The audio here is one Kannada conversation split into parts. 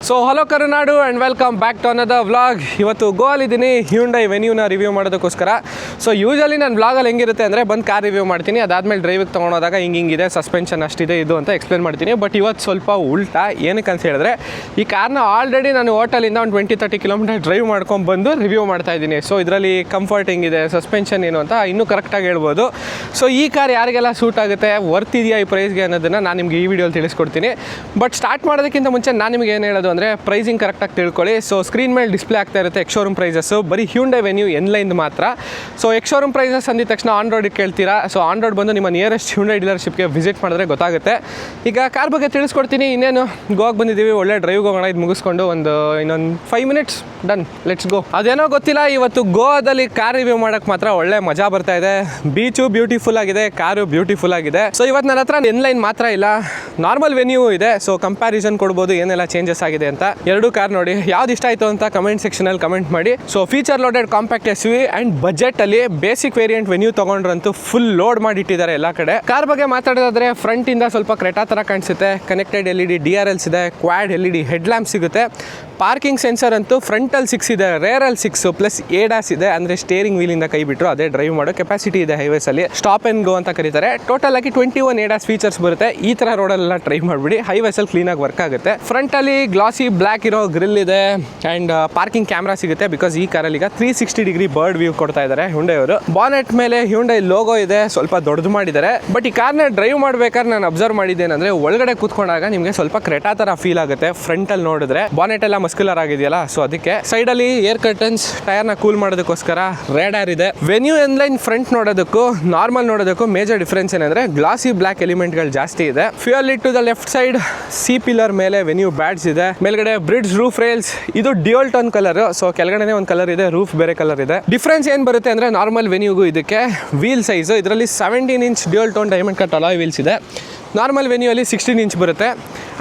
So hello Karunadu and welcome back to another vlog. ಇವತ್ತು ಗೋವಾಲಿದ್ದೀನಿ ಹ್ಯುಂಡೈ ವೆನ್ಯೂನ ರಿವ್ಯೂ ಮಾಡೋದಕ್ಕೋಸ್ಕರ. ಸೊ ಯೂಶಲಿ ನಾನು ವ್ಲಾಗಲ್ಲಿ ಹೆಂಗಿರುತ್ತೆ ಅಂದರೆ ಬಂದು ಕಾರ್ ರಿವ್ಯೂ ಮಾಡ್ತೀನಿ, ಅದಾದಮೇಲೆ ಡ್ರೈವಿಗೆ ತೊಗೊಂಡೋದಾಗ ಹಿಂಗಿದೆ, ಸಸ್ಪೆನ್ಷನ್ ಅಷ್ಟಿದೆ ಇದು ಅಂತ ಎಕ್ಸ್ಪ್ಲೇನ್ ಮಾಡ್ತೀನಿ. ಬಟ್ ಇವತ್ತು ಸ್ವಲ್ಪ ಉಲ್ಟಾ. ಏನಕ್ಕೆ ಅಂತ ಹೇಳಿದ್ರೆ ಈ ಕಾರ್ನ ಆಲ್ರೆಡಿ ನಾನು ಹೋಟೆಲಿಂದ ಒಂದು 20-30 ಕಿಲೋಮೀಟರ್ ಡ್ರೈವ್ ಮಾಡ್ಕೊಂಡು ಬಂದು ರಿವ್ಯೂ ಮಾಡ್ತಾಯಿದ್ದೀನಿ. ಸೊ ಇದರಲ್ಲಿ ಕಂಫರ್ಟ್ ಹೆಂಗಿದೆ, ಸಸ್ಪೆನ್ಷನ್ ಏನು ಅಂತ ಇನ್ನೂ ಕರೆಕ್ಟಾಗಿ ಹೇಳ್ಬೋದು. ಸೊ ಈ ಕಾರ್ ಯಾರಿಗೆಲ್ಲ ಸೂಟ್ ಆಗುತ್ತೆ, ವರ್ತ್ ಇದೆಯಾ ಈ ಪ್ರೈಸ್ಗೆ ಅನ್ನೋದನ್ನು ನಾನು ನಿಮಗೆ ಈ ವಿಡಿಯೋಲಿ ತಿಳಿಸ್ಕೊಡ್ತೀನಿ. ಬಟ್ ಸ್ಟಾರ್ಟ್ ಮಾಡೋದಕ್ಕಿಂತ ಮುಂಚೆ ನಾನು ನಿಮಗೆ ಏನು ಹೇಳೋದು ಅಂದರೆ ಪ್ರೈಸಿಂಗ್ ಕರೆಕ್ಟಾಗಿ ತಿಳ್ಕೊಳ್ಳಿ. ಸೊ ಸ್ಕ್ರೀನ್ ಮೇಲೆ ಡಿಸ್ಪ್ಲೇ ಆಗ್ತಾ ಇರುತ್ತೆ ಎಕ್ಸ್ ಶೋರೂಮ್ ಪ್ರೈಸಸ್ಸು, ಬರೀ ಹ್ಯುಂಡೈ ವೆನ್ಯೂ ಎನ್ಲೈನ್ ಮಾತ್ರ. ಸೊ ಎಕ್ಸ್ ಶೋರೂಮ್ ಪ್ರೈಸಸ್ ಅಂದಿದ ತಕ್ಷಣ ಆನ್ ರೋಡಿಗೆ ಕೇಳ್ತೀರಾ. ಸೊ ಆನ್ ರೋಡ್ ಬಂದು ನಿಮ್ಮ ನಿಯರೆಸ್ಟ್ ಹ್ಯುಂಡೈ ಡೀಲರ್ಶಿಪ್ಗೆ ವಿಸಿಟ್ ಮಾಡಿದ್ರೆ ಗೊತ್ತಾಗುತ್ತೆ. ಈಗ ಕಾರ್ ಬಗ್ಗೆ ತಿಳಿಸ್ಕೊಡ್ತೀನಿ. ಇನ್ನೇನು ಗೋವಾಗೆ ಬಂದಿದ್ದೀವಿ, ಒಳ್ಳೆ ಡ್ರೈವ್ಗೆ ಹೋಗೋಣ. ಇದು ಮುಗಿಸ್ಕೊಂಡು ಇನ್ನೊಂದು 5 ಮಿನಿಟ್ಸ್ ಡನ್, ಲೆಟ್ಸ್ ಗೋ. ಅದೇನೋ ಗೊತ್ತಿಲ್ಲ, ಇವತ್ತು ಗೋವಾದಲ್ಲಿ ಕಾರ್ ರಿವ್ಯೂ ಮಾಡೋಕ್ಕೆ ಮಾತ್ರ ಒಳ್ಳೆ ಮಜಾ ಬರ್ತಾ ಇದೆ. ಬೀಚು ಬ್ಯೂಟಿಫುಲ್ ಆಗಿದೆ, ಕಾರು ಬ್ಯೂಟಿಫುಲ್ ಆಗಿದೆ. ಸೊ ಇವತ್ತು ನನ್ನ ಹತ್ರ ಎನ್ಲೈನ್ ಮಾತ್ರ ಇಲ್ಲ, ನಾರ್ಮಲ್ ವೆನ್ಯೂ ಇದೆ. ಸೊ ಕಂಪ್ಯಾರಿಸನ್ ಕೊಡ್ಬೋದು ಏನೆಲ್ಲ ಚೇಂಜಸ್ ಆಗಿದೆ ಅಂತ. ಎರಡು ಕಾರ್ ನೋಡಿ, ಯಾವ್ದು ಇಷ್ಟ ಆಯಿತು ಅಂತ ಕಮೆಂಟ್ ಸೆಕ್ಷನಲ್ಲಿ ಕಮೆಂಟ್ ಮಾಡಿ. So feature loaded compact S U V and ಬಜೆಟಲ್ಲಿ ಬೇಸಿಕ್ ವೇರಿಯಂಟ್ ವೆನ್ಯೂ ತೊಗೊಂಡ್ರಂತೂ ಫುಲ್ ಲೋಡ್ ಮಾಡಿಟ್ಟಿದ್ದಾರೆ ಎಲ್ಲ ಕಡೆ. ಕಾರ್ ಬಗ್ಗೆ ಮಾತಾಡೋದಾದ್ರೆ ಫ್ರಂಟಿಂದ ಸ್ವಲ್ಪ ಕ್ರೆಟಾ ಥರ ಕಾಣಿಸುತ್ತೆ. ಕನೆಕ್ಟೆಡ್ LED DRLs ಇದೆ, ಕ್ವಾಡ್ LED ಹೆಡ್ ಲ್ಯಾಂಪ್ ಸಿಗುತ್ತೆ. ಪಾರ್ಕಿಂಗ್ ಸೆನ್ಸರ್ ಅಂತೂ ಫ್ರಂಟಲ್ಲಿ 6 ಇದೆ, ರೇರಲ್ಲಿ 6 ಪ್ಲಸ್ ADAS ಇದೆ. ಅಂದರೆ ಸ್ಟೇರಿಂಗ್ ವೀಲಿಂದ ಕೈ ಬಿಟ್ಟರು ಅದೇ ಡ್ರೈವ್ ಮಾಡೋ ಕೆಪಾಸಿಟಿ ಇದೆ ಹೈವೇಸಲ್ಲಿ. ಸ್ಟಾಪ್ ಆ್ಯಂಡ್ ಗೋ ಅಂತ ಕರೀತಾರೆ. ಟೋಟಲ್ ಆಗಿ 21 ADAS ಫೀಚರ್ಸ್ ಬರುತ್ತೆ. ಈ ಥರ ರೋಡಲ್ಲೆಲ್ಲ ಟ್ರೈ ಮಾಡಿಬಿಡಿ, ಹೈವೇಸಲ್ಲಿ ಕ್ಲೀನಾಗಿ ವರ್ಕ್ ಆಗುತ್ತೆ. ಫ್ರಂಟಲ್ಲಿ ಗ್ಲಾಸಿ ಬ್ಲ್ಯಾಕ್ ಇರೋ ಗ್ರಿಲ್ ಇದೆ ಆ್ಯಂಡ್ ಪಾರ್ಕಿಂಗ್ ಕ್ಯಾಮ್ರಾ ಸಿಗುತ್ತೆ. ಬಿಕಾಸ್ ಈ ಕಾರಲ್ಲಿ ಈಗ 360 ಡಿಗ್ರಿ ಬರ್ಡ್ ವ್ಯೂ ಕೊಡ್ತಾ ಇದ್ದಾರೆ ಹ್ಯುಂಡೈ ಅವರು. ಬಾನೆಟ್ ಮೇಲೆ ಹ್ಯುಂಡೈ ಲೋಗೋ ಇದೆ, ಸ್ವಲ್ಪ ದೊಡ್ಡದು ಮಾಡಿದ್ದಾರೆ. ಬಟ್ ಈ ಕಾರ್ನ ಡ್ರೈವ್ ಮಾಡ್ಬೇಕಾದ್ರೆ ನಾನು ಅಬ್ಸರ್ವ್ ಮಾಡಿದ್ದೇನೆಂದ್ರೆ ಒಳಗಡೆ ಕೂತ್ಕೊಂಡಾಗ ನಿಮಗೆ ಸ್ವಲ್ಪ ಕ್ರೆಟಾ ಥರ ಫೀಲ್ ಆಗುತ್ತೆ ಫ್ರಂಟಲ್ಲಿ ನೋಡಿದ್ರೆ. ಬಾನೆಟ್ ಎಲ್ಲ ಮಸ್ಕ್ಯುಲರ್ ಆಗಿದೆಯಲ್ಲ, ಸೊ ಅದಕ್ಕೆ. ಸೈಡಲ್ಲಿ ಏರ್ ಕರ್ಟನ್ಸ್, ಟೈರ್ನ ಕೂಲ್ ಮಾಡೋದಕ್ಕೋಸ್ಕರ ರೇಡಾರ್ ಇದೆ. ವೆನ್ಯೂ ಎನ್ಲೈನ್ ಫ್ರಂಟ್ ನೋಡೋದಕ್ಕೂ ನಾರ್ಮಲ್ ನೋಡೋದಕ್ಕೂ ಮೇಜರ್ ಡಿಫ್ರೆನ್ಸ್ ಏನಂದ್ರೆ ಗ್ಲಾಸಿ ಬ್ಲ್ಯಾಕ್ ಎಲಿಮೆಂಟ್ಗಳು ಜಾಸ್ತಿ ಇದೆ. Fuel to the left side C pillar ಮೇಲೆ ವೆನ್ಯೂ ಬ್ಯಾಡ್ಸ್ ಇದೆ. ಮೇಲ್ಗಡೆ ಬ್ರಿಡ್ಜ್ ರೂಫ್ ರೈಲ್ಸ್, ಇದು ಡ್ಯೂಯಲ್ ಟೋನ್ ಕಲರ್. ಸೊ ಕೆಳಗಡೆ ಒಂದು ಕಲರ್ ಇದೆ, ರೂಫ್ ಬೇರೆ ಕಲರ್ ಇದೆ. ಡಿಫ್ರೆನ್ಸ್ ಏನು ಬರುತ್ತೆ ಅಂದ್ರೆ ನಾರ್ಮಲ್ ವೆನ್ಯೂಗೂ ಇದಕ್ಕೆ ವೀಲ್ ಸೈಜ್ ಇದರಲ್ಲಿ 17 inch dual tone diamond cut alloy wheels ಇದೆ. ನಾರ್ಮಲ್ ವೆನ್ಯೂ ಅಲ್ಲಿ 16 ಇಂಚ್ ಬರುತ್ತೆ.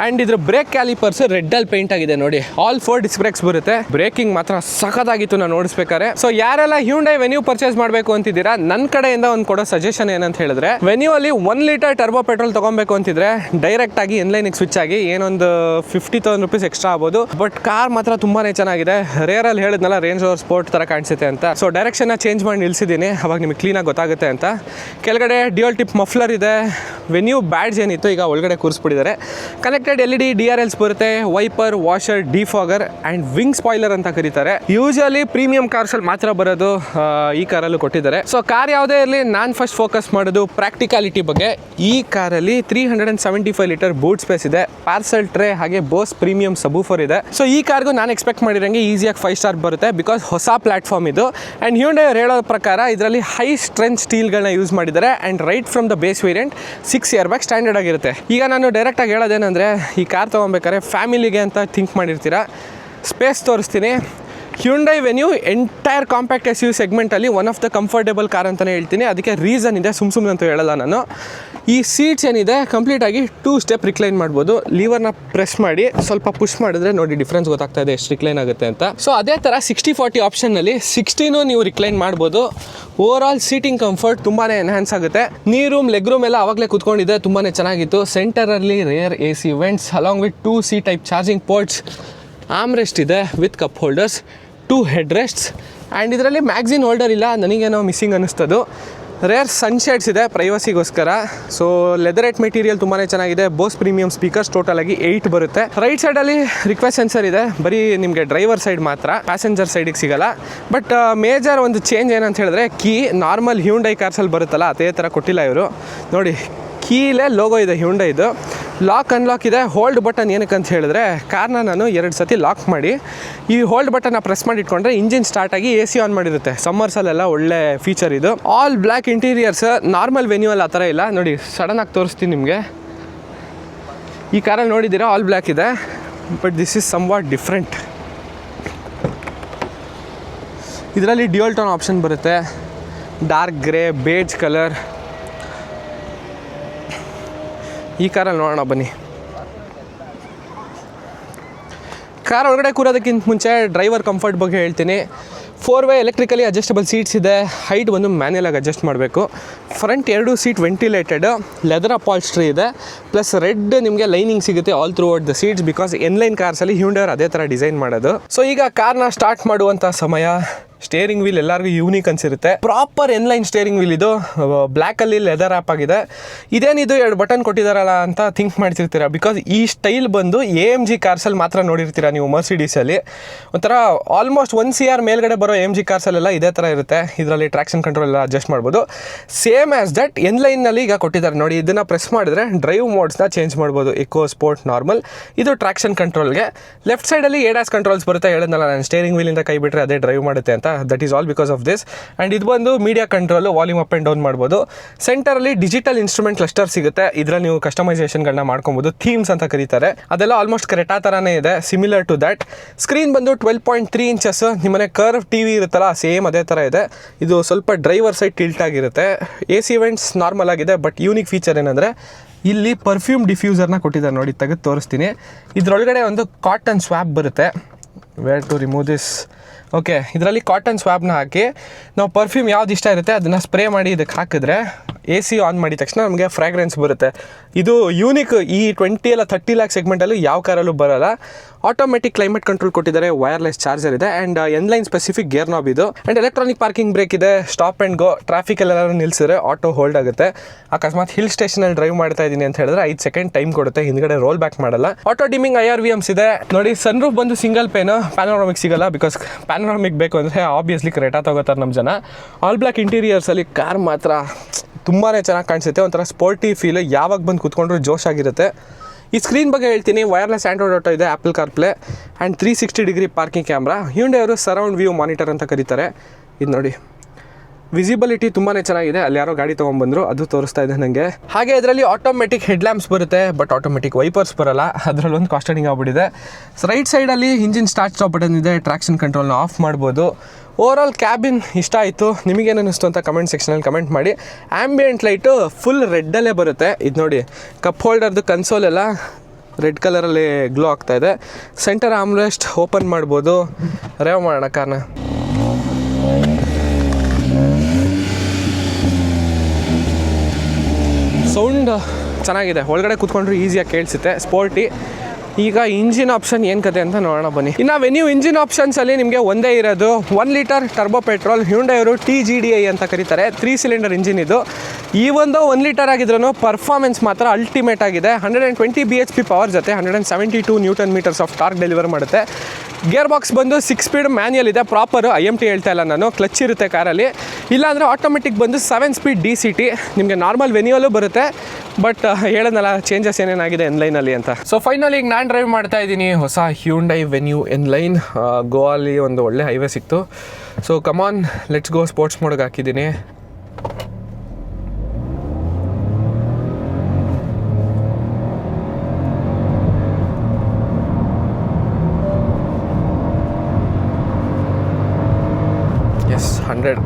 ಆ್ಯಂಡ್ ಇದ್ರ ಬ್ರೇಕ್ ಕ್ಯಾಲಿಪರ್ಸ್ ರೆಡ್ಡಲ್ಲಿ ಪೇಂಟ್ ಆಗಿದೆ ನೋಡಿ. ಆಲ್ 4 ಡಿಸ್ಕ್ ಬ್ರೇಕ್ಸ್ ಬರುತ್ತೆ. ಬ್ರೇಕಿಂಗ್ ಮಾತ್ರ ಸಖತ್ತಾಗಿತ್ತು ನಾನು ನೋಡಿಸ್ಬೇಕಾರೆ. ಸೊ ಯಾರೆಲ್ಲ ಹ್ಯುಂಡೈ ವೆನ್ಯೂ ಪರ್ಚೇಸ್ ಮಾಡಬೇಕು ಅಂತಿದ್ದೀರಾ, ನನ್ನ ಕಡೆಯಿಂದ ಒಂದು ಕೊಡೋ ಸಜೆಷನ್ ಏನಂತ ಹೇಳಿದ್ರೆ, ವೆನ್ಯೂ ಅಲ್ಲಿ 1 ಲೀಟರ್ ಟರ್ಬೋ ಪೆಟ್ರೋಲ್ ತೊಗೊಬೇಕು ಅಂತಿದ್ರೆ ಡೈರೆಕ್ಟ್ ಆಗಿ ಎನ್ಲೈನಿಗೆ ಸ್ವಿಚ್ ಆಗಿ ಏನೊಂದು 50,000 ರೂಪೀಸ್ ಎಕ್ಸ್ಟ್ರಾ ಆಗ್ಬೋದು. ಬಟ್ ಕಾರ್ ಮಾತ್ರ ತುಂಬಾನೇ ಚೆನ್ನಾಗಿದೆ. ರೇರಲ್ಲಿ ಹೇಳಿದ್ನಲ್ಲ ರೇಂಜ್ ಓವರ್ ಸ್ಪೋರ್ಟ್ ಥರ ಕಾಣಿಸುತ್ತೆ ಅಂತ. ಸೊ ಡೈರೆಕ್ಷನ್ನ ಚೇಂಜ್ ಮಾಡಿ ನಿಲ್ಸಿದ್ದೀನಿ, ಅವಾಗ ನಿಮಗೆ ಕ್ಲೀನಾಗಿ ಗೊತ್ತಾಗುತ್ತೆ ಅಂತ. ಕೆಳಗಡೆ ಡ್ಯೂಯಲ್ ಟಿಪ್ ಮಫ್ಲರ್ ಇದೆ. ವೆನ್ಯೂ ಬ್ಯಾಡ್ಜ್ ಏನಿತ್ತು ಈಗ ಒಳಗಡೆ ಕೂರಿಸ್ಬಿಟ್ಟಿದ್ದಾರೆ. ಕನೆಕ್ಟೆಡ್ LED DRLs ಬರುತ್ತೆ. Wiper, washer, defogger and wing spoiler ಅಂತ ಕರೀತಾರೆ. ಯೂಶಲಿ ಪ್ರೀಮಿಯಂ ಕಾರ್ಸಲ್ಲಿ ಮಾತ್ರ ಬರೋದು, ಈ ಕಾರಲ್ಲೂ ಕೊಟ್ಟಿದ್ದಾರೆ. ಸೊ ಕಾರ್ ಯಾವುದೇ ಇರಲಿ, ನಾನು ಫಸ್ಟ್ ಫೋಕಸ್ ಮಾಡೋದು ಪ್ರಾಕ್ಟಿಕಾಲಿಟಿ ಬಗ್ಗೆ. ಈ ಕಾರಲ್ಲಿ 375 ಲೀಟರ್ ಬೂಟ್ ಸ್ಪೇಸ್ ಇದೆ, ಪಾರ್ಸಲ್ ಟ್ರೇ ಹಾಗೆ ಬೋಸ್ ಪ್ರೀಮಿಯಂ ಸಬೂಫರ್ ಇದೆ. ಸೊ ಈ ಕಾರ್ಗೂ ನಾನು ಎಕ್ಸ್ಪೆಕ್ಟ್ ಮಾಡಿರಂಗೆ ಈಸಿಯಾಗಿ 5 ಸ್ಟಾರ್ ಬರುತ್ತೆ. ಬಿಕಾಸ್ ಹೊಸ ಪ್ಲಾಟ್ಫಾರ್ಮ್ ಇದು. ಆ್ಯಂಡ್ ಹ್ಯುಂಡೈ ಅವ್ರು ಹೇಳೋ ಪ್ರಕಾರ ಇದರಲ್ಲಿ ಹೈ ಸ್ಟ್ರೆಂತ್ ಸ್ಟೀಲ್ಗಳನ್ನ ಯೂಸ್ ಮಾಡಿದ್ದಾರೆ. And right from the base variant 6 air bag standard ಆಗಿರುತ್ತೆ. ಈಗ ನಾನು ಡೈರೆಕ್ಟಾಗಿ ಹೇಳೋದೇನೆಂದರೆ, ಈ ಕಾರ್ ತೊಗೊಬೇಕಾದ್ರೆ ಫ್ಯಾಮಿಲಿಗೆ ಅಂತ ಥಿಂಕ್ ಮಾಡಿರ್ತೀರಾ. ಸ್ಪೇಸ್ ತೋರಿಸ್ತೀನಿ. Hyundai venue entire compact SUV ಸೆಗ್ಮೆಂಟಲ್ಲಿ one of the comfortable car ಅಂತಲೇ ಹೇಳ್ತೀನಿ. ಅದಕ್ಕೆ ರೀಸನ್ ಇದೆ, ಸುಮ್ಮನೆ ಅಂತ ಹೇಳಲ್ಲ ನಾನು. ಈ ಸೀಟ್ಸ್ ಏನಿದೆ ಕಂಪ್ಲೀಟಾಗಿ 2 ಸ್ಟೆಪ್ ರಿಕ್ಲೈನ್ ಮಾಡ್ಬೋದು. ಲೀವರ್ನ ಪ್ರೆಸ್ ಮಾಡಿ ಸ್ವಲ್ಪ ಪುಷ್ ಮಾಡಿದ್ರೆ ನೋಡಿ ಡಿಫ್ರೆನ್ಸ್ ಗೊತ್ತಾಗ್ತಾ ಇದೆ ಎಷ್ಟು ರಿಕ್ಲೈನ್ ಆಗುತ್ತೆ ಅಂತ. ಸೊ ಅದೇ ಥರ 60-40 ಆಪ್ಷನ್ನಲ್ಲಿ 16 ನೀವು ರಿಕ್ಲೈನ್ ಮಾಡ್ಬೋದು. ಓವರ್ ಆಲ್ ಸೀಟಿಂಗ್ ಕಂಫರ್ಟ್ ತುಂಬಾ ಎನ್ಹ್ಯಾನ್ಸ್ ಆಗುತ್ತೆ. ನೀ ರೂಮ್, ಲೆಗ್ ರೂಮ್ ಎಲ್ಲ ಆವಾಗಲೇ ಕೂತ್ಕೊಂಡಿದೆ, ತುಂಬಾ ಚೆನ್ನಾಗಿತ್ತು. ಸೆಂಟರಲ್ಲಿ rear AC vents along with 2 C type charging ports, armrest ಇದೆ with cup holders, 2 head rests. And ಇದರಲ್ಲಿ ಮ್ಯಾಗ್ಝಿನ್ ಹೋಲ್ಡರ್ ಇಲ್ಲ, ನನಗೇನೋ ಮಿಸ್ಸಿಂಗ್ ಅನ್ನಿಸ್ತದು. ರೇರ್ ಸನ್ಶೇಡ್ಸ್ ಇದೆ ಪ್ರೈವಸಿಗೋಸ್ಕರ. ಸೊ ಲೆದರೇಟ್ ಮೆಟೀರಿಯಲ್ ತುಂಬಾ ಚೆನ್ನಾಗಿದೆ. ಬೋಸ್ ಪ್ರೀಮಿಯಂ ಸ್ಪೀಕರ್ಸ್ ಟೋಟಲ್ ಆಗಿ 8 ಬರುತ್ತೆ. ರೈಟ್ ಸೈಡಲ್ಲಿ ರಿಕ್ವೆಸ್ಟ್ ಸೆನ್ಸರ್ ಇದೆ, ಬರೀ ನಿಮಗೆ ಡ್ರೈವರ್ ಸೈಡ್ ಮಾತ್ರ, ಪ್ಯಾಸೆಂಜರ್ ಸೈಡಿಗೆ ಸಿಗಲ್ಲ. ಬಟ್ ಮೇಜರ್ ಒಂದು ಚೇಂಜ್ ಏನಂತ ಹೇಳಿದ್ರೆ, ಕೀ ನಾರ್ಮಲ್ ಹ್ಯುಂಡೈ ಕಾರ್ಸಲ್ಲಿ ಬರುತ್ತಲ್ಲ ಅದೇ ಥರ ಕೊಟ್ಟಿಲ್ಲ ಇವರು. ನೋಡಿ ಕೀಲೇ ಲೋಗೋ ಇದೆ ಹ್ಯುಂಡೈದು. ಲಾಕ್ ಅನ್ಲಾಕ್ ಇದೆ. ಹೋಲ್ಡ್ ಬಟನ್ ಏನಕ್ಕೆ ಅಂತ ಹೇಳಿದ್ರೆ, ಕಾರ್ನ ನಾನು 2 ಸತಿ ಲಾಕ್ ಮಾಡಿ ಈ ಹೋಲ್ಡ್ ಬಟನ್ನ ಪ್ರೆಸ್ ಮಾಡಿ ಇಟ್ಕೊಂಡ್ರೆ ಇಂಜಿನ್ ಸ್ಟಾರ್ಟ್ ಆಗಿ AC ಆನ್ ಮಾಡಿರುತ್ತೆ. ಸಮ್ಮರ್ಸಲ್ಲೆಲ್ಲ ಒಳ್ಳೆ ಫೀಚರ್ ಇದು. All black interiors. ನಾರ್ಮಲ್ ವೆನ್ಯೂಲ್ಲಿ ಆ ಥರ ಇಲ್ಲ ನೋಡಿ. ಸಡನ್ನಾಗಿ ತೋರಿಸ್ತೀನಿ ನಿಮಗೆ. ಈ ಕಾರಲ್ಲಿ ನೋಡಿದ್ದೀರಾ ಆಲ್ ಬ್ಲ್ಯಾಕ್ ಇದೆ, but this is somewhat different. ಇದರಲ್ಲಿ ಡ್ಯೂಯಲ್ ಟೋನ್ ಆಪ್ಷನ್ ಬರುತ್ತೆ, ಡಾರ್ಕ್ ಗ್ರೇ, ಬೇಜ್ ಕಲರ್. ಈ ಕಾರಲ್ಲಿ ನೋಡೋಣ ಬನ್ನಿ. ಕಾರ್ ಒಳಗಡೆ ಕೂರೋದಕ್ಕಿಂತ ಮುಂಚೆ ಡ್ರೈವರ್ ಕಂಫರ್ಟ್ ಬಗ್ಗೆ ಹೇಳ್ತೀನಿ. 4 ವೇ ಎಲೆಕ್ಟ್ರಿಕಲಿ ಅಡ್ಜಸ್ಟಬಲ್ ಸೀಟ್ಸ್ ಇದೆ. ಹೈಟ್ ಒಂದು ಮ್ಯಾನ್ಯಲಾಗಿ ಅಡ್ಜಸ್ಟ್ ಮಾಡಬೇಕು. Front 2 seat ventilated, leather upholstery ಇದೆ, ಪ್ಲಸ್ ರೆಡ್ ನಿಮಗೆ ಲೈನಿಂಗ್ ಸಿಗುತ್ತೆ all throughout the seats, because N line ಕಾರ್ಸಲ್ಲಿ ಹ್ಯುಂಡೈ ಅವರು ಅದೇ ಥರ ಡಿಸೈನ್ ಮಾಡೋದು. ಸೊ ಈಗ ಕಾರ್ನ ಸ್ಟಾರ್ಟ್ ಮಾಡುವಂಥ ಸಮಯ. ಸ್ಟೇರಿಂಗ್ ವೀಲ್ ಎಲ್ಲರಿಗೂ ಯೂನಿಕ್ ಅನ್ಸಿರುತ್ತೆ. ಪ್ರಾಪರ್ ಎನ್ಲೈನ್ ಸ್ಟೇರಿಂಗ್ ವೀಲ್ ಇದು. ಬ್ಲ್ಯಾಕಲ್ಲಿ ಲೆದರ್ ಆ್ಯಪ್ ಆಗಿದೆ. ಇದೇನಿದು 2 ಬಟನ್ ಕೊಟ್ಟಿದ್ದಾರಲ್ಲ ಅಂತ ಥಿಂಕ್ ಮಾಡ್ತಿರ್ತೀರಾ, ಬಿಕಾಸ್ ಈ ಸ್ಟೈಲ್ ಬಂದು AMG ಕಾರ್ಸಲ್ಲಿ ಮಾತ್ರ ನೋಡಿರ್ತೀರಾ ನೀವು. ಮರ್ಸಿಡೀಸಲ್ಲಿ ಒಂಥರ ಆಲ್ಮೋಸ್ಟ್ 1 CR ಮೇಲ್ಗಡೆ ಬರೋ AMG ಕಾರ್ಸಲ್ಲೆಲ್ಲ ಇದೇ ಥರ ಇರುತ್ತೆ. ಇದರಲ್ಲಿ ಟ್ರಾಕ್ಷನ್ ಕಂಟ್ರೋಲ್ ಎಲ್ಲ ಅಡ್ಜಸ್ಟ್ ಮಾಡ್ಬೋದು. ಸೇಮ್ ಆ್ಯಸ್ ದಟ್ ಎನ್ಲೈನಲ್ಲಿ ಈಗ ಕೊಟ್ಟಿದ್ದಾರೆ ನೋಡಿ. ಇದನ್ನು ಪ್ರೆಸ್ ಮಾಡಿದ್ರೆ ಡ್ರೈವ್ ಮೋಡ್ಸ್ನ ಚೇಂಜ್ ಮಾಡ್ಬೋದು. Eco, sport, normal. ಇದು ಟ್ರಾಕ್ಷನ್ ಕಂಟ್ರೋಲ್ಗೆ. ಲೆಫ್ಟ್ ಸೈಡಲ್ಲಿ ADAS ಕಂಟ್ರೋಲ್ಸ್ ಬರುತ್ತೆ. ಹೇಳಿದ್ನಲ್ಲ ನಾನು, ಸ್ಟೇರಿಂಗ್ ವೀಲಿಂದ ಕೈ ಬಿಟ್ಟರೆ ಅದೇ ಡ್ರೈವ್ ಮಾಡುತ್ತೆ ಅಂತ. That is all because of this. And ಇದು ಬಂದು media control, volume up and down ಮಾಡ್ಬೋದು. ಸೆಂಟರಲ್ಲಿ ಡಿಜಿಟಲ್ ಇನ್ಸ್ಟ್ರೂಮೆಂಟ್ ಕ್ಲಸ್ಟರ್ ಸಿಗುತ್ತೆ. ಇದರಲ್ಲಿ ನೀವು ಕಸ್ಟಮೈಸೇಷನ್ಗಳನ್ನ ಮಾಡ್ಕೊಬೋದು. ಥೀಮ್ಸ್ ಅಂತ ಕರೀತಾರೆ. ಅದೆಲ್ಲ ಆಲ್ಮೋಸ್ಟ್ ಕ್ರೆಟಾ ಥರನೇ ಇದೆ, ಸಿಮಿಲರ್ ಟು ದ್ಯಾಟ್. ಸ್ಕ್ರೀನ್ ಬಂದು 12.3 ಇಂಚಸ್. ನಿಮ್ಮನೆ ಕರ್ವ್ TV ಇರುತ್ತಲ್ಲ, ಸೇಮ್ ಅದೇ ಥರ ಇದೆ. ಇದು ಸ್ವಲ್ಪ ಡ್ರೈವರ್ ಸೈಡ್ ಟಿಲ್ಟ್ ಆಗಿರುತ್ತೆ. AC ವೆಂಟ್ಸ್ ನಾರ್ಮಲ್ ಆಗಿದೆ. ಬಟ್ ಯೂನಿಕ್ ಫೀಚರ್ ಏನಂದರೆ ಇಲ್ಲಿ ಪರ್ಫ್ಯೂಮ್ ಡಿಫ್ಯೂಸರ್ನ ಕೊಟ್ಟಿದ್ದಾರೆ ನೋಡಿ. ತೆಗೆದು ತೋರಿಸ್ತೀನಿ. ಇದರೊಳಗಡೆ ಒಂದು ಕಾಟನ್ ಸ್ವ್ಯಾಬ್ ಬರುತ್ತೆ. Where to remove this. Okay, ಇದರಲ್ಲಿ ಕಾಟನ್ ಸ್ವ್ಯಾಬ್ನ ಹಾಕಿ ನಾವು ಪರ್ಫ್ಯೂಮ್ ಯಾವ್ದು ಇಷ್ಟ ಇರುತ್ತೆ ಅದನ್ನು ಸ್ಪ್ರೇ ಮಾಡಿ ಇದಕ್ಕೆ ಹಾಕಿದ್ರೆ AC ಆನ್ ಮಾಡಿದ ತಕ್ಷಣ ನಮಗೆ ಫ್ರಾಗ್ರೆನ್ಸ್ ಬರುತ್ತೆ. ಇದು ಯೂನಿಕ್. ಈ 20 ಅಲ್ಲ 30 ಲ್ಯಾಕ್ ಸೆಗ್ಮೆಂಟಲ್ಲೂ ಯಾವ ಕಾರಲ್ಲೂ ಬರೋಲ್ಲ. ಆಟೋಮೆಟಿಕ್ ಕ್ಲೈಮೇಟ್ ಕಂಟ್ರೋಲ್ ಕೊಟ್ಟಿದ್ದಾರೆ, ವೈರ್ಲೆಸ್ ಚಾರ್ಜರ್ ಇದೆ, and N Line specific gear knob ಇದು. ಆ್ಯಂಡ್ ಎಲೆಕ್ಟ್ರಾನಿಕ್ ಪಾರ್ಕಿಂಗ್ ಬ್ರೇಕ್ ಇದೆ. ಸ್ಟಾಪ್ ಆ್ಯಂಡ್ ಗೋ, ಟ್ರಾಫಿಕ್ ಎಲ್ಲರೂ ನಿಲ್ಲಿಸಿದ್ರೆ ಆಟೋ ಹೋಲ್ಡ್ ಆಗುತ್ತೆ. ಅಕಸ್ಮಾತ್ ಹಿಲ್ ಸ್ಟೇಷನಲ್ಲಿ ಡ್ರೈವ್ ಮಾಡ್ತಾ ಇದ್ದೀನಿ ಅಂತ ಹೇಳಿದ್ರೆ 5 ಸೆಕೆಂಡ್ ಟೈಮ್ ಕೊಡುತ್ತೆ. ಹಿಂದ್ಗಡೆ ರೋಲ್ ಬ್ಯಾಕ್ ಮಾಡಲ್ಲ. ಆಟೋ ಡಿಮಿಂಗ್ IRVMs ಇದೆ ನೋಡಿ. ಸನ್ ರೂಫ್ ಬಂದು ಸಿಂಗಲ್ ಪೇನು, ಪ್ಯಾನೋರಾಮಿಕ್ ಸಿಗಲ್ಲ. ಬಿಕಾಸ್ ಪ್ಯಾನೋರಾಮಿಕ್ ಬೇಕು ಅಂದರೆ ಆಬ್ವಿಯಸ್ಲಿ ಕ್ರೆಟಾ ತಗೋತಾರೆ ನಮ್ಮ ಜನ. ಆಲ್ ಬ್ಲ್ಯಾಕ್ ಇಂಟೀರಿಯರ್ಸಲ್ಲಿ ಕಾರ್ ಮಾತ್ರ ತುಂಬಾ ಚೆನ್ನಾಗಿ ಕಾಣಿಸುತ್ತೆ. ಒಂಥರ ಸ್ಪೋರ್ಟಿ ಫೀಲ್. ಯಾವಾಗ ಬಂದು ಕೂತ್ಕೊಂಡ್ರು ಜೋಶ್ ಆಗಿರುತ್ತೆ. ಈ ಸ್ಕ್ರೀನ್ ಬಗ್ಗೆ ಹೇಳ್ತೀನಿ. ವೈರ್ಲೆಸ್ ಆಂಡ್ರಾಯ್ಡ್ ಆಟೋ ಇದೆ, apple CarPlay, and 360 degree parking camera. Hyundai ಅವರು ಸರೌಂಡ್ ವ್ಯೂ ಮಾನಿಟರ್ ಅಂತ ಕರೀತಾರೆ. ಇದು ನೋಡಿ, ವಿಸಿಬಿಲಿಟಿ ತುಂಬಾ ಚೆನ್ನಾಗಿದೆ. ಅಲ್ಲಿ ಯಾರೋ ಗಾಡಿ ತೊಗೊಂಡ್ಬಂದರು, ಅದು ತೋರಿಸ್ತಾ ಇದೆ ನನಗೆ. ಹಾಗೆ ಇದರಲ್ಲಿ ಆಟೋಮೆಟಿಕ್ ಹೆಡ್ಲ್ಯಾಂಪ್ಸ್ ಬರುತ್ತೆ, ಬಟ್ ಆಟೋಮೆಟಿಕ್ ವೈಪರ್ಸ್ ಬರೋಲ್ಲ. ಅದರಲ್ಲಿ ಒಂದು ಕಾಸ್ಟನಿಂಗ್ ಆಗ್ಬಿಟ್ಟಿದೆ. ರೈಟ್ ಸೈಡಲ್ಲಿ ಇಂಜಿನ್ ಸ್ಟಾರ್ಟ್ ಸ್ಟಾಪ್ ಬಟನ್ ಇದೆ. ಟ್ರಾಕ್ಷನ್ ಕಂಟ್ರೋಲ್ನ ಆಫ್ ಮಾಡ್ಬೋದು. ಓವರಾಲ್ ಕ್ಯಾಬಿನ್ ಇಷ್ಟ ಆಯಿತು. ನಿಮಗೇನು ಅನ್ನಿಸ್ತು ಅಂತ ಕಮೆಂಟ್ ಸೆಕ್ಷನಲ್ಲಿ ಕಮೆಂಟ್ ಮಾಡಿ. ಆ್ಯಂಬಿಯೆಂಟ್ ಲೈಟು ಫುಲ್ ರೆಡ್ಡಲ್ಲೇ ಬರುತ್ತೆ. ಇದು ನೋಡಿ, ಕಪ್ ಹೋಲ್ಡರ್ದು ಕನ್ಸೋಲ್ ಎಲ್ಲ ರೆಡ್ ಕಲರಲ್ಲಿ ಗ್ಲೋ ಆಗ್ತಾಯಿದೆ. ಸೆಂಟರ್ ಆರ್ಮ್ರೆಸ್ಟ್ ಓಪನ್ ಮಾಡ್ಬೋದು. ರೇವ್ ಮಾಡೋಣ ಕಾರ್ನ. ಸೌಂಡ್ ಚೆನ್ನಾಗಿದೆ. ಒಳಗಡೆ ಕೂತ್ಕೊಂಡ್ರು ಈಸಿಯಾಗಿ ಕೇಳಿಸುತ್ತೆ, ಸ್ಪೋರ್ಟಿ. ಈಗ ಇಂಜಿನ್ ಆಪ್ಷನ್ ಏನು ಕತೆ ಅಂತ ನೋಡೋಣ ಬನ್ನಿ. ಇನ್ನು ವೆನ್ಯೂ ಇಂಜಿನ್ ಆಪ್ಷನ್ಸಲ್ಲಿ ನಿಮಗೆ ಒಂದೇ ಇರೋದು 1 ಲೀಟರ್ ಟರ್ಬೋ ಪೆಟ್ರೋಲ್. ಹ್ಯುಂಡೈ ಅವರು TGDI ಅಂತ ಕರೀತಾರೆ. 3 ಸಿಲಿಂಡರ್ ಇಂಜಿನ್ ಇದು. ಈ ಒಂದು 1 ಲೀಟರ್ ಆಗಿದ್ರೂ ಪರ್ಫಾರ್ಮೆನ್ಸ್ ಮಾತ್ರ ಅಲ್ಟಿಮೇಟ್ ಆಗಿದೆ. 120 BHP ಪವರ್ ಜೊತೆ 172 newton metres of torque deliver ಮಾಡುತ್ತೆ. ಗೇರ್ ಬಾಕ್ಸ್ ಬಂದು 6 ಸ್ಪೀಡ್ ಮ್ಯಾನ್ಯಲ್ ಇದೆ. ಪ್ರಾಪರು IMT ಹೇಳ್ತಾ ಇಲ್ಲ ನಾನು. ಕ್ಲಚ್ ಇರುತ್ತೆ ಕಾರಲ್ಲಿ. ಇಲ್ಲಾಂದರೆ ಆಟೋಮೆಟಿಕ್ ಬಂದು 7 ಸ್ಪೀಡ್ DCT. ನಿಮಗೆ ನಾರ್ಮಲ್ ವೆನ್ಯೂಲ್ಲೂ ಬರುತ್ತೆ. ಬಟ್ ಹೇಳೋದಲ್ಲ ಚೇಂಜಸ್ ಏನೇನಾಗಿದೆ ಎನ್ಲೈನಲ್ಲಿ ಅಂತ. ಸೊ ಫೈನಲಿ ಈಗ ನಾನು ಡ್ರೈವ್ ಮಾಡ್ತಾ ಇದ್ದೀನಿ ಹೊಸ ಹ್ಯುಂಡೈ ವೆನ್ಯೂ ಎನ್ಲೈನ್. ಗೋವಾಲಿ ಒಂದು ಒಳ್ಳೆ ಹೈವೇ ಸಿಕ್ತು. So come on, let's go. Sports ಮೋಡ್ಗೆ ಹಾಕಿದ್ದೀನಿ. ಎಸ್ 100.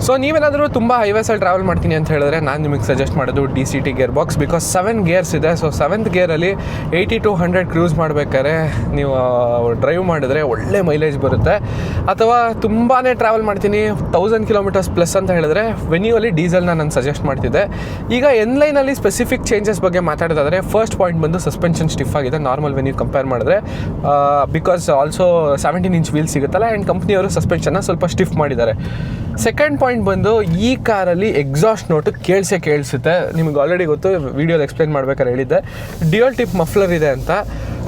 ಸೊ ನೀವೇನಾದರೂ ತುಂಬ ಹೈವೇಸಲ್ಲಿ ಟ್ರಾವೆಲ್ ಮಾಡ್ತೀನಿ ಅಂತ ಹೇಳಿದ್ರೆ ನಾನು ನಿಮಗೆ ಸಜೆಸ್ಟ್ ಮಾಡೋದು DCT gear box. Because 7 gears ಇದೆ. ಸೊ 7th ಗೇರಲ್ಲಿ 80 to 100 ಕ್ರೂಸ್ ಮಾಡಬೇಕಾದ್ರೆ ನೀವು ಡ್ರೈವ್ ಮಾಡಿದ್ರೆ ಒಳ್ಳೆ ಮೈಲೇಜ್ ಬರುತ್ತೆ. ಅಥವಾ ತುಂಬಾ ಟ್ರಾವೆಲ್ ಮಾಡ್ತೀನಿ 1000 ಕಿಲೋಮೀಟರ್ಸ್ ಪ್ಲಸ್ ಅಂತ ಹೇಳಿದ್ರೆ ವೆನ್ಯೂಯಲ್ಲಿ ಡೀಸೆಲ್ನ ನಾನು ಸಜೆಸ್ಟ್ ಮಾಡ್ತಿದ್ದೆ. ಈಗ ಎನ್ಲೈನಲ್ಲಿ ಸ್ಪೆಸಿಫಿಕ್ ಚೇಂಜಸ್ ಬಗ್ಗೆ ಮಾತಾಡೋದಾದರೆ ಫಸ್ಟ್ ಪಾಯಿಂಟ್ ಬಂದು ಸಸ್ಪೆನ್ಷನ್ ಸ್ಟಿಫ್ ಆಗಿದೆ ನಾರ್ಮಲ್ ವೆನ್ಯೂ ಕಂಪೇರ್ ಮಾಡಿದ್ರೆ. ಬಿಕಾಸ್ ಆಲ್ಸೋ 17 ಇಂಚ್ ವೀಲ್ ಸಿಗುತ್ತಲ್ಲ, ಆ್ಯಂಡ್ ಕಂಪ್ನಿಯವರು ಸಸ್ಪೆನ್ಷನ್ನ ಸ್ವಲ್ಪ ಸ್ಟಿಫ್ ಮಾಡಿದ್ದಾರೆ. ಸೆಕೆಂಡ್ ಪಾಯಿಂಟ್ ಬಂದು ಈ ಕಾರಲ್ಲಿ ಎಕ್ಸಾಸ್ಟ್ ನೋಟು ಕೇಳಿಸುತ್ತೆ. ನಿಮಗೆ ಆಲ್ರೆಡಿ ಗೊತ್ತು, ವೀಡಿಯೋಲಿ ಎಕ್ಸ್ಪ್ಲೇನ್ ಮಾಡ್ಬೇಕಾದ್ರೆ ಹೇಳಿದ್ದೆ. ಡ್ಯುಯಲ್ ಟಿಪ್ ಮಫ್ಲರ್ ಇದೆ ಅಂತ.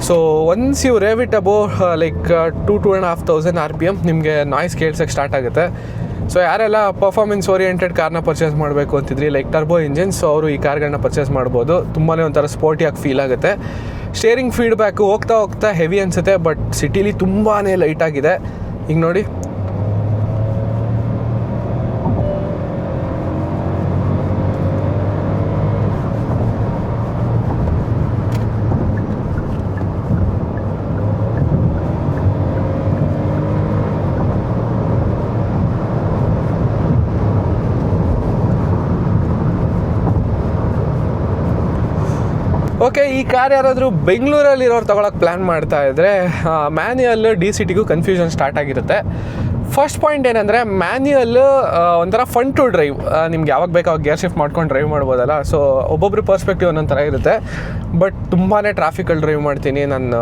So once you rev it above like 2,500 RPM ನಿಮಗೆ ನಾಯ್ಸ್ ಕೇಳ್ಸೋಕ್ಕೆ ಸ್ಟಾರ್ಟ್ ಆಗುತ್ತೆ. ಸೊ ಯಾರೆಲ್ಲ ಪರ್ಫಾರ್ಮೆನ್ಸ್ ಓರಿಯೆಂಟೆಡ್ ಕಾರ್ನ ಪರ್ಚೇಸ್ ಮಾಡಬೇಕು ಅಂತಿದ್ರಿ, ಲೈಕ್ ಟರ್ಬೋ ಇಂಜಿನ್, ಸೊ ಅವರು ಈ ಕಾರ್ಗಳನ್ನ ಪರ್ಚೇಸ್ ಮಾಡ್ಬೋದು. ತುಂಬಾ ಒಂಥರ ಸ್ಪೋರ್ಟಿಯಾಗಿ ಫೀಲ್ ಆಗುತ್ತೆ. ಸ್ಟೇರಿಂಗ್ ಫೀಡ್ಬ್ಯಾಕು ಹೋಗ್ತಾ ಹೆವಿ ಅನಿಸುತ್ತೆ, ಬಟ್ ಸಿಟಿಲಿ ತುಂಬಾ ಲೈಟಾಗಿದೆ. ಈಗ ನೋಡಿ, ಓಕೆ, ಈ ಕಾರ್ ಯಾರಾದರೂ ಬೆಂಗಳೂರಲ್ಲಿರೋರು ತೊಗೊಳಕ್ಕೆ ಪ್ಲ್ಯಾನ್ ಮಾಡ್ತಾ ಇದ್ದರೆ ಮ್ಯಾನ್ಯಲ್ DCTಗೂ ಕನ್ಫ್ಯೂಷನ್ ಸ್ಟಾರ್ಟ್ ಆಗಿರುತ್ತೆ. ಫಸ್ಟ್ ಪಾಯಿಂಟ್ ಏನಂದರೆ ಮ್ಯಾನ್ಯುಯಲ್ ಒಂಥರ ಫನ್ ಟು ಡ್ರೈವ್. ನಿಮ್ಗೆ ಯಾವಾಗ ಬೇಕು ಅವಾಗ ಗೇರ್ ಶಿಫ್ಟ್ ಮಾಡ್ಕೊಂಡು ಡ್ರೈವ್ ಮಾಡ್ಬೋದಲ್ಲ. ಸೊ ಒಬ್ಬೊಬ್ರು ಪರ್ಸ್ಪೆಕ್ಟಿವ್ ಒಂದೊಂದು ಥರ ಇರುತ್ತೆ. ಬಟ್ ತುಂಬಾ ಟ್ರಾಫಿಕಲ್ಲಿ ಡ್ರೈವ್ ಮಾಡ್ತೀನಿ ನಾನು,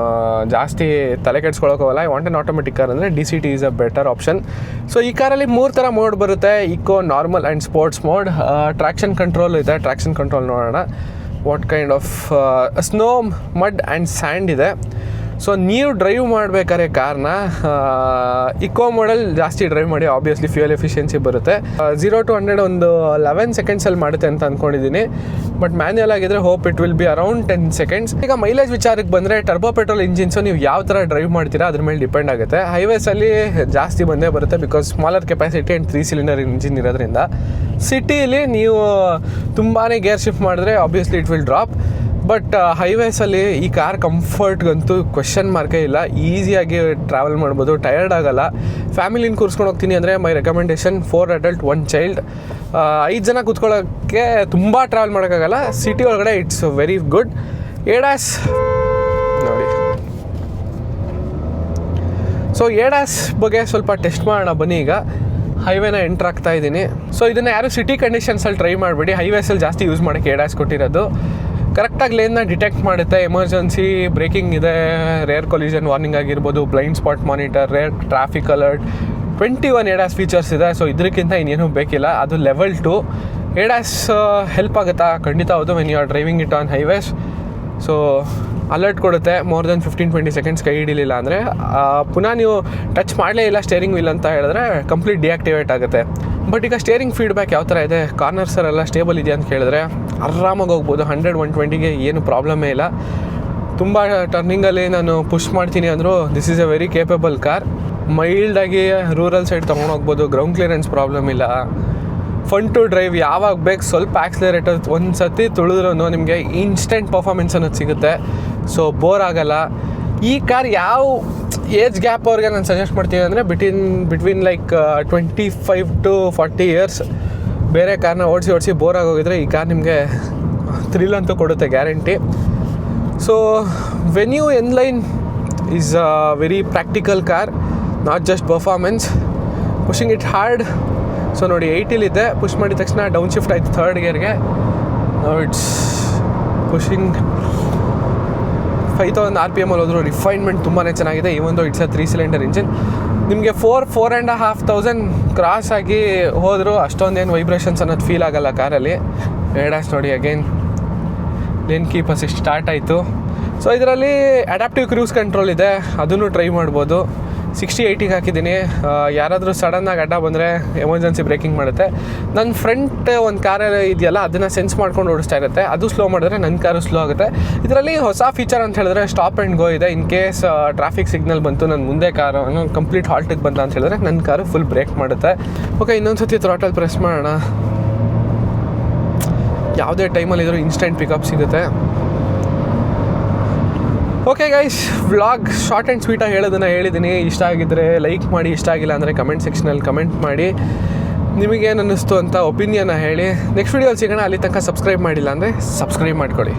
ಜಾಸ್ತಿ ತಲೆ ಕೆಡ್ಸ್ಕೊಳ್ಳೋಕ್ಕೋಗಲ್ಲ. I want an automatic car ಅಂದರೆ DCT is a better option. So ಈ ಕಾರಲ್ಲಿ 3 ಥರ ಮೋಡ್ ಬರುತ್ತೆ: eco, normal and sports mode. Traction control ಇದೆ. ಟ್ರ್ಯಾಕ್ಷನ್ ಕಂಟ್ರೋಲ್ ನೋಡೋಣ. What kind of snow, mud and sand ಇದೆ. ಸೊ ನೀವು ಡ್ರೈವ್ ಮಾಡಬೇಕಾದ್ರೆ ಕಾರ್ನ ಇಕೋ ಮೋಡಲ್ಲಿ ಜಾಸ್ತಿ ಡ್ರೈವ್ ಮಾಡಿ, ಆಬ್ವಿಯಸ್ಲಿ ಫ್ಯೂಯಲ್ ಎಫಿಷಿಯನ್ಸಿ ಬರುತ್ತೆ. 0 to 100 ಒಂದು 11 ಸೆಕೆಂಡ್ಸಲ್ಲಿ ಮಾಡುತ್ತೆ ಅಂತ ಅಂದ್ಕೊಂಡಿದ್ದೀನಿ. ಬಟ್ ಮ್ಯಾನ್ಯುಯಲ್ ಆಗಿದ್ರೆ hope it will be around 10 seconds. ಈಗ ಮೈಲೇಜ್ ವಿಚಾರಕ್ಕೆ ಬಂದರೆ ಟರ್ಬೋ ಪೆಟ್ರೋಲ್ ಇಂಜಿನ್ಸು ನೀವು ಯಾವ ಥರ ಡ್ರೈವ್ ಮಾಡ್ತೀರಾ ಅದ್ರ ಮೇಲೆ ಡಿಪೆಂಡ್ ಆಗುತ್ತೆ. ಹೈವೇಸಲ್ಲಿ ಜಾಸ್ತಿ ಬಂದೇ ಬರುತ್ತೆ because smaller capacity and 3 cylinder engine ಇರೋದ್ರಿಂದ. ಸಿಟಿಲಿ ನೀವು ತುಂಬಾ ಗೇರ್ ಶಿಫ್ಟ್ ಮಾಡಿದ್ರೆ obviously it will drop. But ಹೈವೇಸಲ್ಲಿ ಈ ಕಾರ್ ಕಂಫರ್ಟ್ಗಂತೂ ಕ್ವೆಶ್ಚನ್ ಮಾರ್ಕೇ ಇಲ್ಲ. ಈಸಿಯಾಗಿ ಟ್ರಾವೆಲ್ ಮಾಡ್ಬೋದು, ಟಯರ್ಡ್ ಆಗೋಲ್ಲ. ಫ್ಯಾಮಿಲಿನ ಕೂರಿಸ್ಕೊಂಡು ಹೋಗ್ತೀನಿ ಅಂದರೆ ಮೈ ರೆಕಮೆಂಡೇಷನ್ 4 adult 1 child. 5 ಜನ ಕೂತ್ಕೊಳ್ಳೋಕ್ಕೆ ತುಂಬ ಟ್ರಾವೆಲ್ ಮಾಡೋಕ್ಕಾಗಲ್ಲ. ಸಿಟಿ ಒಳಗಡೆ ಇಟ್ಸ್ ವೆರಿ ಗುಡ್. ADAS ನೋಡಿ. ಸೊ ADAS ಬಗ್ಗೆ ಸ್ವಲ್ಪ ಟೆಸ್ಟ್ ಮಾಡೋಣ ಬನ್ನಿ. ಈಗ ಹೈವೇನ ಎಂಟ್ರ್ ಆಗ್ತಾ ಇದ್ದೀನಿ. ಸೊ ಇದನ್ನು ಯಾರು ಸಿಟಿ ಕಂಡೀಷನ್ಸಲ್ಲಿ ಟ್ರೈ ಮಾಡಬೇಡಿ. ಹೈವೇಸಲ್ಲಿ ಜಾಸ್ತಿ ಯೂಸ್ ಮಾಡೋಕ್ಕೆ ADAS ಕೊಟ್ಟಿರೋದು. ಕರೆಕ್ಟಾಗಿ ಲೇನ್ನ ಡಿಟೆಕ್ಟ್ ಮಾಡುತ್ತೆ. ಎಮರ್ಜೆನ್ಸಿ ಬ್ರೇಕಿಂಗ್ ಇದೆ, ರೇರ್ ಕೊಲಿಷನ್ ವಾರ್ನಿಂಗ್ ಆಗಿರ್ಬೋದು, blind spot monitor, rear traffic alert, 21 ADAS features ಇದೆ. ಸೊ ಇದಕ್ಕಿಂತ ಇನ್ನೇನು ಬೇಕಿಲ್ಲ. ಅದು ಲೆವೆಲ್ 2. ADAS ಹೆಲ್ಪ್ ಆಗುತ್ತಾ? ಖಂಡಿತ ಹೌದು. When you are driving it on highways. So alert ಕೊಡುತ್ತೆ more than 15-20 seconds ಕೈ ಹಿಡಿಲಿಲ್ಲ ಅಂದರೆ. ಪುನಃ ನೀವು ಟಚ್ ಮಾಡಲೇ ಇಲ್ಲ ಸ್ಟೇರಿಂಗ್ ವೀಲ್ ಅಂತ ಹೇಳಿದ್ರೆ ಕಂಪ್ಲೀಟ್ ಡಿಯಾಕ್ಟಿವೇಟ್ ಆಗುತ್ತೆ. ಬಟ್ ಈಗ ಸ್ಟೇರಿಂಗ್ ಫೀಡ್ಬ್ಯಾಕ್ ಯಾವ ಥರ ಇದೆ, ಕಾರ್ನರ್ಸರೆಲ್ಲ ಸ್ಟೇಬಲ್ ಇದೆಯಾ ಅಂತ ಕೇಳಿದ್ರೆ ಆರಾಮಾಗಿ ಹೋಗ್ಬೋದು. 100-120ಗೆ ಏನು ಪ್ರಾಬ್ಲಮೇ ಇಲ್ಲ. ತುಂಬ ಟರ್ನಿಂಗಲ್ಲಿ ನಾನು ಪುಷ್ ಮಾಡ್ತೀನಿ ಅಂದರೂ this is a very capable car. ಮೈಲ್ಡಾಗಿ ರೂರಲ್ ಸೈಡ್ ತೊಗೊಂಡೋಗ್ಬೋದು. ಗ್ರೌಂಡ್ ಕ್ಲಿಯರೆನ್ಸ್ ಪ್ರಾಬ್ಲಮ್ ಇಲ್ಲ. Fun to drive. ಯಾವಾಗ ಬೇಕು ಸ್ವಲ್ಪ ಆಕ್ಸಿಲರೇಟರ್ ಒಂದು ಸತಿ ತುಳಿದ್ರೂ ನಿಮಗೆ ಇನ್ಸ್ಟೆಂಟ್ ಪರ್ಫಾರ್ಮೆನ್ಸ್ ಅನ್ನೋದು ಸಿಗುತ್ತೆ. ಸೊ ಬೋರ್ ಆಗೋಲ್ಲ. ಈ ಕಾರ್ ಯಾವ ಏಜ್ ಗ್ಯಾಪ್ ಅವ್ರಿಗೆ ನಾನು ಸಜೆಸ್ಟ್ ಮಾಡ್ತೀನಿ ಅಂದರೆ ಬಿಟ್ವೀನ್ ಲೈಕ್ 25 to 40 years. ಬೇರೆ ಕಾರ್ನ ಓಡಿಸಿ ಬೋರ್ ಆಗೋಗಿದ್ರೆ ಈ ಕಾರ್ ನಿಮಗೆ ಥ್ರಿಲ್ ಅಂತೂ ಕೊಡುತ್ತೆ, guarantee. So venue N Line is a very practical car, not just performance. Pushing it hard. So ನೋಡಿ 80 ಪುಷ್ ಮಾಡಿದ ತಕ್ಷಣ ಡೌನ್ ಶಿಫ್ಟ್ ಆಯಿತು 3rd gearಗೆ. ಇಟ್ಸ್ ಪುಷಿಂಗ್ 5000 RPM ಹೋದ್ರು. ರಿಫೈನ್ಮೆಂಟ್ ತುಂಬಾ ಚೆನ್ನಾಗಿದೆ. ಈ ಒಂದು ಇಟ್ಸ್ ಅ 3 cylinder ಇಂಜಿನ್. ನಿಮಗೆ 4,500 ಕ್ರಾಸ್ ಆಗಿ ಹೋದರೂ ಅಷ್ಟೊಂದೇನು ವೈಬ್ರೇಷನ್ಸ್ ಅನ್ನೋದು ಫೀಲ್ ಆಗೋಲ್ಲ ಕಾರಲ್ಲಿ. ADAS ನೋಡಿ again lane keep assist start ಆಯಿತು. ಸೊ ಇದರಲ್ಲಿ ಅಡ್ಯಾಪ್ಟಿವ್ ಕ್ರೂಸ್ ಕಂಟ್ರೋಲ್ ಇದೆ, ಅದನ್ನು ಟ್ರೈ ಮಾಡ್ಬೋದು. 60-80ಗೆ ಹಾಕಿದ್ದೀನಿ. ಯಾರಾದರೂ ಸಡನ್ನಾಗಿ ಅಡ್ಡ ಬಂದರೆ ಎಮರ್ಜೆನ್ಸಿ ಬ್ರೇಕಿಂಗ್ ಮಾಡುತ್ತೆ. ನನ್ನ ಫ್ರಂಟ್ ಒಂದು ಕಾರ್ ಇದೆಯಲ್ಲ ಅದನ್ನು ಸೆನ್ಸ್ ಮಾಡ್ಕೊಂಡು ಓಡಿಸ್ತಾ ಇರುತ್ತೆ. ಅದು ಸ್ಲೋ ಮಾಡಿದ್ರೆ ನನ್ನ ಕಾರು ಸ್ಲೋ ಆಗುತ್ತೆ. ಇದರಲ್ಲಿ ಹೊಸ ಫೀಚರ್ ಅಂತ ಹೇಳಿದ್ರೆ ಸ್ಟಾಪ್ ಆ್ಯಂಡ್ ಗೋ ಇದೆ. ಇನ್ ಕೇಸ್ ಟ್ರಾಫಿಕ್ ಸಿಗ್ನಲ್ ಬಂತು, ನನ್ನ ಮುಂದೆ ಕಾರು ಕಂಪ್ಲೀಟ್ ಹಾಲ್ಟಿಗೆ ಬಂತ ಅಂತ ಹೇಳಿದ್ರೆ ನನ್ನ ಕಾರು ಫುಲ್ ಬ್ರೇಕ್ ಮಾಡುತ್ತೆ. ಓಕೆ, ಇನ್ನೊಂದು ಸತಿ ಥ್ರಾಟಲ್ ಪ್ರೆಸ್ ಮಾಡೋಣ. ಯಾವುದೇ ಟೈಮಲ್ಲಿ ಇದ್ರೂ ಇನ್ಸ್ಟೆಂಟ್ ಪಿಕಪ್ ಸಿಗುತ್ತೆ. Okay guys, vlog short and ಸ್ವೀಟಾಗಿ ಹೇಳೋದನ್ನು ಹೇಳಿದ್ದೀನಿ. ಇಷ್ಟ ಆಗಿದ್ದರೆ ಲೈಕ್ ಮಾಡಿ, ಇಷ್ಟ ಆಗಿಲ್ಲ ಅಂದರೆ ಕಮೆಂಟ್ ಸೆಕ್ಷನಲ್ಲಿ ಕಮೆಂಟ್ ಮಾಡಿ ನಿಮಗೇನು ಅನ್ನಿಸ್ತು ಅಂತ ಒಪಿನಿಯನ್ನ ಹೇಳಿ. ನೆಕ್ಸ್ಟ್ ವೀಡಿಯೋಲಿ ಸಿಗೋಣ. ಅಲ್ಲಿ ತನಕ ಸಬ್ಸ್ಕ್ರೈಬ್ ಮಾಡಿಲ್ಲ ಅಂದರೆ ಸಬ್ಸ್ಕ್ರೈಬ್ ಮಾಡ್ಕೊಳ್ಳಿ.